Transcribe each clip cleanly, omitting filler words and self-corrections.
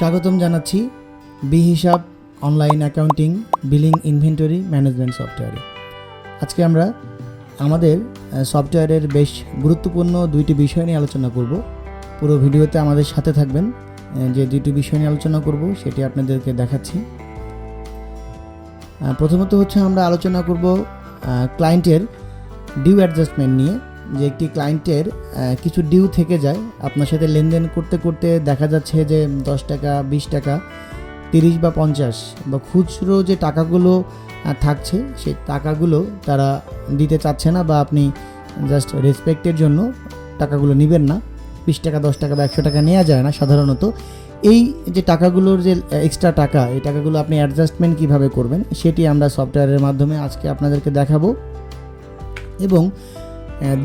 স্বাগতম জানাচ্ছি বি হিসাব online accounting billing inventory management সফটওয়্যারে। আজকে আমরা আমাদের সফটওয়্যারের বেশ গুরুত্বপূর্ণ দুইটি বিষয় নিয়ে আলোচনা করব। পুরো ভিডিওতে আমাদের সাথে থাকবেন। যে দুইটি বিষয় নিয়ে আলোচনা করব সেটি আপনাদেরকে দেখাচ্ছি। প্রথমত হচ্ছে আমরা আলোচনা করব ক্লায়েন্টের ডিউ অ্যাডজাস্টমেন্ট নিয়ে। যে একটি ক্লায়েন্টের কিছু ডিউ থেকে যায়, আপনার সাথে লেনদেন করতে করতে দেখা যাচ্ছে যে 10 টাকা, 20 টাকা, 30 বা 50 বা খুচরো যে টাকাগুলো থাকছে সেই টাকাগুলো তারা দিতে চাচ্ছে না, বা আপনি জাস্ট রেসপেক্টের জন্য টাকাগুলো নেবেন না। 20 টাকা, 10 টাকা বা 100 টাকা নেওয়া যায় না সাধারণত। এই যে টাকাগুলোর যে এক্সট্রা টাকা, এই টাকাগুলো আপনি অ্যাডজাস্টমেন্ট কিভাবে করবেন সেটি আমরা সফটওয়্যারের মাধ্যমে আজকে আপনাদেরকে দেখাবো। এবং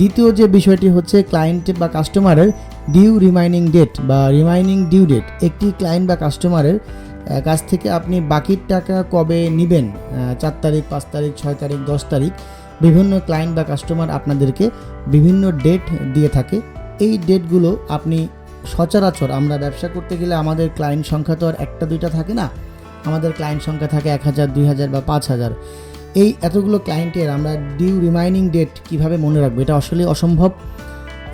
দ্বিতীয় যে বিষয়টি হচ্ছে ক্লায়েন্ট বা কাস্টমারের ডিউ রিমাইনিং ডেট বা রিমাইনিং ডিউ ডেট। একটি ক্লায়েন্ট বা কাস্টমারের কাছ থেকে আপনি বাকির টাকা কবে নেবেন, 4 তারিখ, 5 তারিখ, 6 তারিখ, 10 তারিখ, বিভিন্ন ক্লায়েন্ট বা কাস্টমার আপনাদেরকে বিভিন্ন ডেট দিয়ে থাকে। এই ডেটগুলো আপনি সচরাচর আমরা ব্যবসা করতে গেলে আমাদের ক্লায়েন্ট সংখ্যা তো আর একটা দুইটা থাকে না, আমাদের ক্লায়েন্ট সংখ্যা থাকে 1000, 2000 বা 5000। এই এতগুলো ক্লায়েন্টের আমরা ডিউ রিমাইনিং ডেট কিভাবে মনে রাখবো? এটা আসলে অসম্ভব।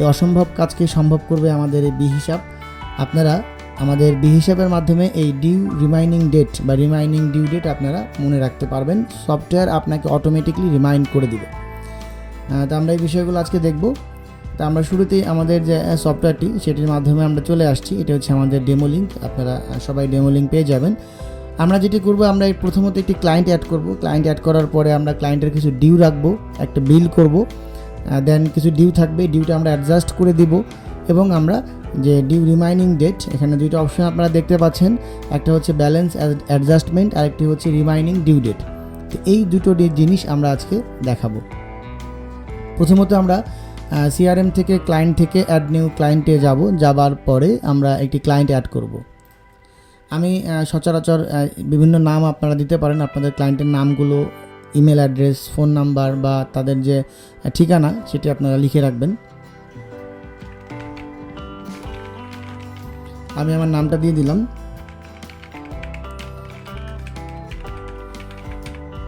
এই অসম্ভব কাজকে সম্ভব করবে আমাদের এই বি হিসাব। আপনারা আমাদের বি হিসাবের মাধ্যমে এই ডিউ রিমাইনিং ডেট বা রিমাইনিং ডিউ ডেট আপনারা মনে রাখতে পারবেন। সফটওয়্যার আপনাকে অটোমেটিকলি রিমাইন্ড করে দিবে। তো আমরা এই বিষয়গুলো আজকে দেখব। তো আমরা শুরুতেই আমাদের যে সফটওয়্যারটি সেটির মাধ্যমে আমরা চলে আসছি। এটা হচ্ছে আমাদের ডেমো লিঙ্ক। আপনারা সবাই ডেমো লিঙ্ক পেয়ে যাবেন। আমরা যেটি করব, আমরা প্রথমত একটি ক্লায়েন্ট অ্যাড করব। ক্লায়েন্ট অ্যাড করার পরে আমরা ক্লায়েন্টের কিছু ডিউ রাখবো, একটা বিল করব, দেন কিছু ডিউ থাকবে, ডিউটা আমরা অ্যাডজাস্ট করে দিব। এবং আমরা যে ডিউ রিমাইনিং ডেট, এখানে দুইটা অপশন আপনারা দেখতে পাচ্ছেন, একটা হচ্ছে ব্যালেন্স অ্যাডজাস্টমেন্ট আর একটি হচ্ছে রিমাইনিং ডিউ ডেট। তো এই দুটো জিনিস আমরা আজকে দেখাবো। প্রথমত আমরা সিআরএম থেকে ক্লায়েন্ট থেকে অ্যাড নিউ ক্লায়েন্টে যাবার পরে আমরা একটি ক্লায়েন্ট অ্যাড করব। আমি সচরাচর বিভিন্ন নাম আপনারা দিতে পারেন। আপনাদের ক্লায়েন্টের নামগুলো, ইমেল অ্যাড্রেস, ফোন নাম্বার বা তাদের যে ঠিকানা সেটি আপনারা লিখে রাখবেন। আমি আমার নামটা দিয়ে দিলাম।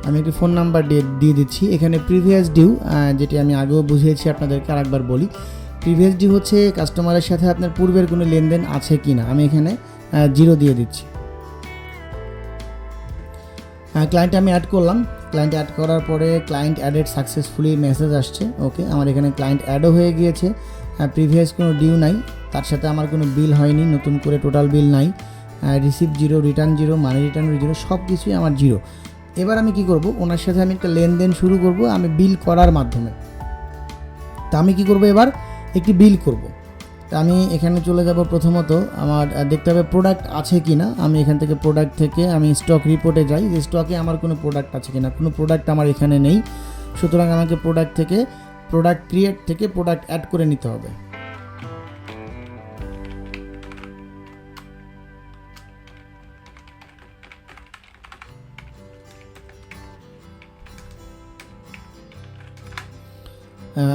আমি একটি ফোন নাম্বার দিয়ে দিচ্ছি। এখানে প্রিভিয়াস ডিউ, যেটি আমি আগেও বুঝিয়েছি আপনাদেরকে, আরেকবার বলি। প্রিভিয়াস ডিউ হচ্ছে কাস্টমারের সাথে আপনার পূর্বের কোনো লেনদেন আছে কি না। আমি এখানে 0 দিয়ে দিচ্ছি। ক্লায়েন্ট আমি অ্যাড করলাম। ক্লায়েন্ট অ্যাড করার পরে ক্লায়েন্ট অ্যাডেড সাকসেসফুলি মেসেজ আসছে। ওকে, আমার এখানে ক্লায়েন্ট অ্যাডও হয়ে গিয়েছে। প্রিভিয়াস কোনো ডিউ নাই, তার সাথে আমার কোনো বিল হয়নি, নতুন করে টোটাল বিল নাই, রিসিভ 0, রিটার্ন 0, মানি রিটার্ন 0, সব কিছুই আমার 0। এবার আমি কি করব, ওনার সাথে আমি একটা লেনদেন শুরু করব আমি বিল করার মাধ্যমে। তা আমি কি করব, এবার একটি বিল করব। তা আমি এখানে চলে যাব। প্রথমত আমার দেখতে হবে প্রোডাক্ট আছে কি না। আমি এখান থেকে প্রোডাক্ট থেকে আমি স্টক রিপোর্টে যাই, যে স্টকে আমার কোনো প্রোডাক্ট আছে কি না। কোনো প্রোডাক্ট আমার এখানে নেই, সুতরাং আমাকে প্রোডাক্ট থেকে প্রোডাক্ট ক্রিয়েট থেকে প্রোডাক্ট অ্যাড করে নিতে হবে।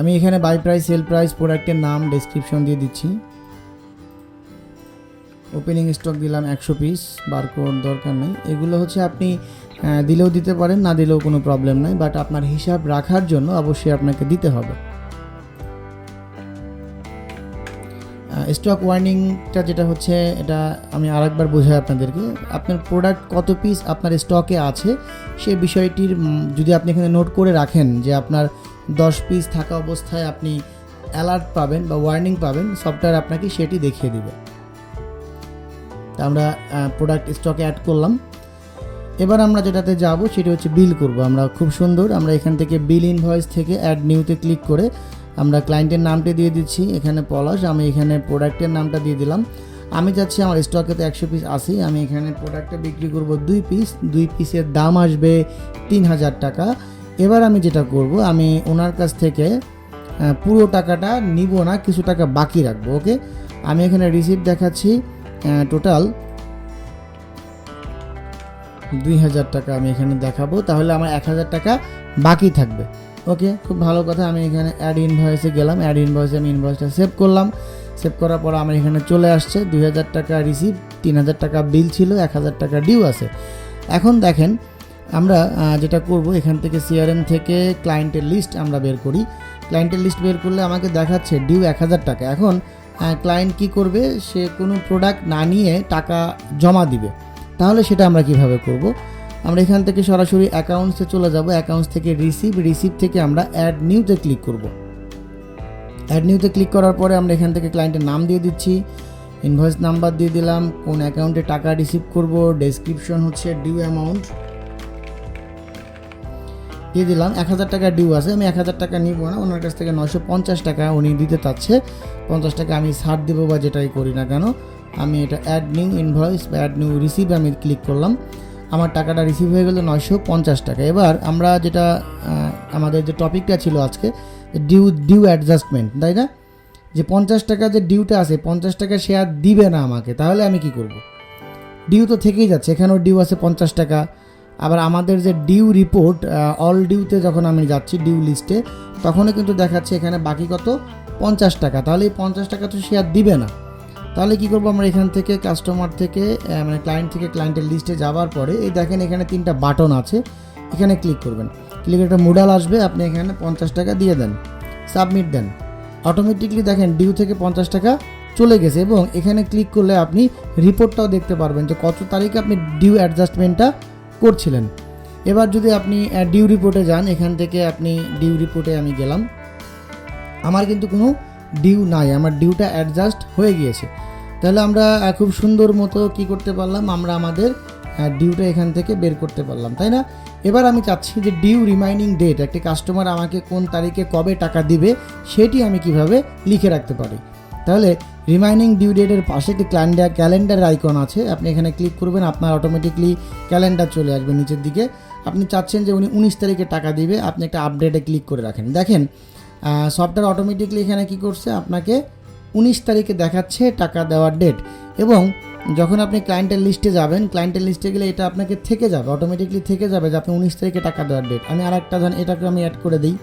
আমি এখানে বাই প্রাইস, সেল প্রাইস, প্রোডাক্টের নাম, ডেসক্রিপশন দিয়ে দিচ্ছি। ওপেনিং স্টক দিলাম 100 পিস, বারকোড দরকার নেই। এগুলো হচ্ছে আপনি দিলেও দিতে পারেন, না দিলেও কোনো প্রবলেম নাই, বাট আপনার হিসাব রাখার জন্য অবশ্যই আপনাকে দিতে হবে। স্টক ওয়ার্নিংটা যেটা হচ্ছে, এটা আমি আরেকবার বোঝাই আপনাদেরকে। আপনার প্রোডাক্ট কত পিস আপনার স্টকে আছে সেই বিষয়টির যদি আপনি এখানে নোট করে রাখেন, যে আপনার 10 পিস থাকা অবস্থায় আপনি অ্যালার্ট পাবেন বা ওয়ার্নিং পাবেন, সফটওয়্যার আপনাকে সেটি দেখিয়ে দিবে। তা আমরা প্রোডাক্ট স্টকে অ্যাড করলাম। এবার আমরা যেটাতে যাব সেটা হচ্ছে বিল করব। আমরা খুব সুন্দর, আমরা এখান থেকে বিল ইনভয়েস থেকে অ্যাড নিউতে ক্লিক করে আমরা ক্লায়েন্টের নামটা দিয়ে দিচ্ছি, এখানে পলাশ। আমি এখানে প্রোডাক্টের নামটা দিয়ে দিলাম। আমি যাচ্ছি আমার স্টকে তো 100 পিস আসি, আমি এখানে প্রোডাক্টটা বিক্রি করব 2 পিস। 2 পিসের দাম আসবে 3000 টাকা। এবার আমি যেটা করব, আমি ওনার কাছ থেকে পুরো টাকাটা নিব না, কিছু টাকা বাকি রাখবো। ওকে, আমি এখানে রিসিপ্ট দেখাচ্ছি, টোটাল 2000 টাকা আমি এখানে দেখাবো, তাহলে আমার 1000 টাকা বাকি থাকবে। ওকে, খুব ভালো কথা। আমি এখানে অ্যাড ইনভয়েসে গেলাম, অ্যাড ইনভয়েসে আমি ইনভয়েসটা সেভ করলাম। সেভ করার পর আমার এখানে চলে আসছে 2000 টাকা রিসিভ, 3000 টাকা বিল ছিল, 1000 টাকা ডিউ আছে। এখন দেখেন আমরা যেটা করব, এখান থেকে সিআরএম থেকে ক্লায়েন্টের লিস্ট আমরা বের করি। ক্লায়েন্টের লিস্ট বের করলে আমাকে দেখাচ্ছে ডিউ 1000 টাকা। এখন ক্লায়েন্ট কি করবে, সে কোনো প্রোডাক্ট না নিয়ে টাকা জমা দিবে। তাহলে সেটা আমরা কিভাবে করব, আমরা এখান থেকে সরাসরি অ্যাকাউন্টসে চলে যাব। অ্যাকাউন্টস থেকে রিসিভ থেকে আমরা অ্যাড নিউতে ক্লিক করব। অ্যাড নিউতে ক্লিক করার পরে আমরা এখান থেকে ক্লায়েন্টের নাম দিয়ে দিচ্ছি, ইনভয়েস নাম্বার দিয়ে দিলাম, কোন অ্যাকাউন্টে টাকা রিসিভ করব, ডেসক্রিপশন হচ্ছে ডিউ অ্যামাউন্ট দিয়ে দিলাম। 1000 টাকা ডিউ আছে, আমি 1000 টাকা নিব না, ওনার কাছ থেকে 950 টাকা উনি দিতে চাচ্ছে। 50 টাকা আমি ছাড় দেবো বা যেটাই করি না কেন, আমি এটা অ্যাড নিউ ইনভয়েস বা অ্যাড নিউ রিসিভ আমি ক্লিক করলাম। আমার টাকাটা রিসিভ হয়ে গেল 950 টাকা। এবার আমরা যেটা আমাদের যে টপিকটা ছিল আজকে, ডিউ অ্যাডজাস্টমেন্ট, তাই না, যে 50 টাকা যে ডিউটা আছে, 50 টাকা সে আর দিবে না আমাকে, তাহলে আমি কি করব? ডিউ তো থেকেই যাচ্ছে, এখানেও ডিউ আছে 50 টাকা। আবার আমাদের যে ডিউ রিপোর্ট, অল ডিউতে যখন আমি যাচ্ছি ডিউ লিস্টে, তখনও কিন্তু দেখাচ্ছে এখানে বাকি কত, 50 টাকা। তাহলে এই 50 টাকা তো সে আর দিবে না। তাহলে কি করব, আমরা এখান থেকে কাস্টমার থেকে মানে ক্লায়েন্ট থেকে ক্লায়েন্টের লিস্টে যাওয়ার পরে এই দেখেন এখানে 3টা বাটন আছে, এখানে ক্লিক করবেন। ক্লিক একটা মোডাল আসবে, আপনি এখানে 50 টাকা দিয়ে দেন, সাবমিট দেন। অটোমেটিকলি দেখেন ডিউ থেকে 50 টাকা চলে গেছে এবং এখানে ক্লিক করলে আপনি রিপোর্টটাও দেখতে পারবেন যে কত তারিখে আপনি ডিউ অ্যাডজাস্টমেন্টটা করছিলেন। এবার যদি আপনি ডিউ রিপোর্টে যান, এখান থেকে আপনি ডিউ রিপোর্টে আমি গেলাম, আমার কিন্তু কোনো ডিউ নাই, আমার ডিউটা অ্যাডজাস্ট হয়ে গিয়েছে। তাহলে আমরা খুব সুন্দর মতো কী করতে পারলাম, আমরা আমাদের ডিউটা এখান থেকে বের করতে পারলাম, তাই না। এবার আমি চাচ্ছি যে ডিউ রিমাইনিং ডেট, একটি কাস্টমার আমাকে কোন তারিখে কবে টাকা দিবে সেটি আমি কিভাবে লিখে রাখতে পারি। তাহলে রিমাইনিং ডিউ ডেটের পাশে একটি ক্যালেন্ডার আইকন আছে, আপনি এখানে ক্লিক করবেন, আপনার অটোমেটিকলি ক্যালেন্ডার চলে আসবে নিচের দিকে। আপনি চাচ্ছেন যে উনি 19 তারিখে টাকা দিবে, আপনি একটা আপডেটে ক্লিক করে রাখেন। দেখেন সফটওয়্যার অটোমেটিকলি এখানে কি করছে, আপনাকে 19 তারিখে দেখাচ্ছে টাকা দেওয়ার ডেট। এবং যখন আপনি ক্লায়েন্টের লিস্টে যাবেন, ক্লায়েন্টের লিস্টে গেলে এটা আপনাকে থেকে যাবে, অটোমেটিকলি থেকে যাবে যে আপনি 19 তারিখে টাকা দেওয়ার ডেট। আমি আর একটা এটাকে আমি অ্যাড করে দিই,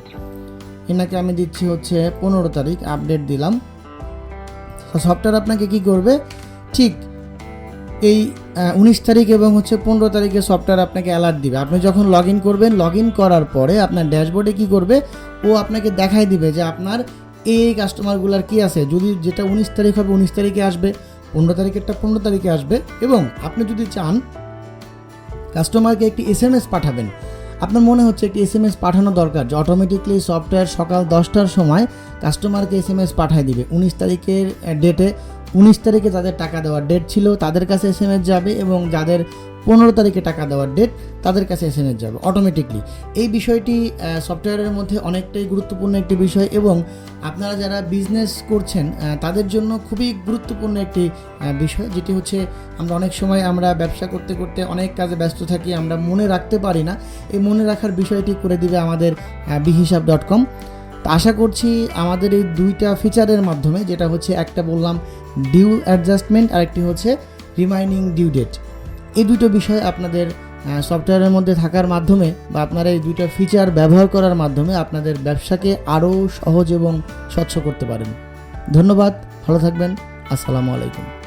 এনাকে আমি দিচ্ছি হচ্ছে 15 তারিখ, আপডেট দিলাম। সফটওয়্যার আপনাকে কি করবে, ঠিক এই 19 তারিখ এবং হচ্ছে 15 তারিখে সফটওয়্যার আপনাকে অ্যালার্ট দিবে। আপনি যখন লগ ইন করবেন, লগ ইন করার পরে আপনার ড্যাশবোর্ডে কি করবে, ও আপনাকে দেখাই দিবে যে আপনার এই কাস্টমারগুলোর কি আছে। যদি যেটা 19 তারিখ হবে 19 তারিখে আসবে, 15 তারিখেরটা 15 তারিখে আসবে। এবং আপনি যদি চান কাস্টমারকে একটি SMS পাঠাবেন, আপনার মনে হচ্ছে একটি SMS পাঠানো দরকার, যে অটোমেটিকলি সফটওয়্যার সকাল 10টার সময় কাস্টমারকে SMS পাঠিয়ে দিবে 19 তারিখের ডেটে। 19 তারিখে যাদের টাকা দেওয়ার ডেট ছিল তাদের কাছে SMS যাবে, এবং যাদের 15 তারিখে টাকা দেওয়ার ডেট তাদের কাছে SMS যাবে অটোমেটিকলি। এই বিষয়টি সফটওয়্যারের মধ্যে অনেকটাই গুরুত্বপূর্ণ একটি বিষয়, এবং আপনারা যারা বিজনেস করছেন তাদের জন্য খুবই গুরুত্বপূর্ণ একটি বিষয়, যেটি হচ্ছে আমরা অনেক সময় আমরা ব্যবসা করতে করতে অনেক কাজে ব্যস্ত থাকি, আমরা মনে রাখতে পারি না। এই মনে রাখার বিষয়টি করে দিবে আমাদের bihisab.com। তো আশা করছি আমাদের এই 2টা ফিচারের মাধ্যমে, যেটা হচ্ছে একটা বললাম ডিউ অ্যাডজাস্টমেন্ট, আর একটি হচ্ছে রিমাইনিং ডিউ ডেট, এই 2টো বিষয় আপনাদের সফটওয়্যারের মধ্যে থাকার মাধ্যমে বা আপনারা এই 2টা ফিচার ব্যবহার করার মাধ্যমে আপনাদের ব্যবসাকে আরও সহজ এবং স্বচ্ছ করতে পারেন। ধন্যবাদ, ভালো থাকবেন, আসসালামু আলাইকুম।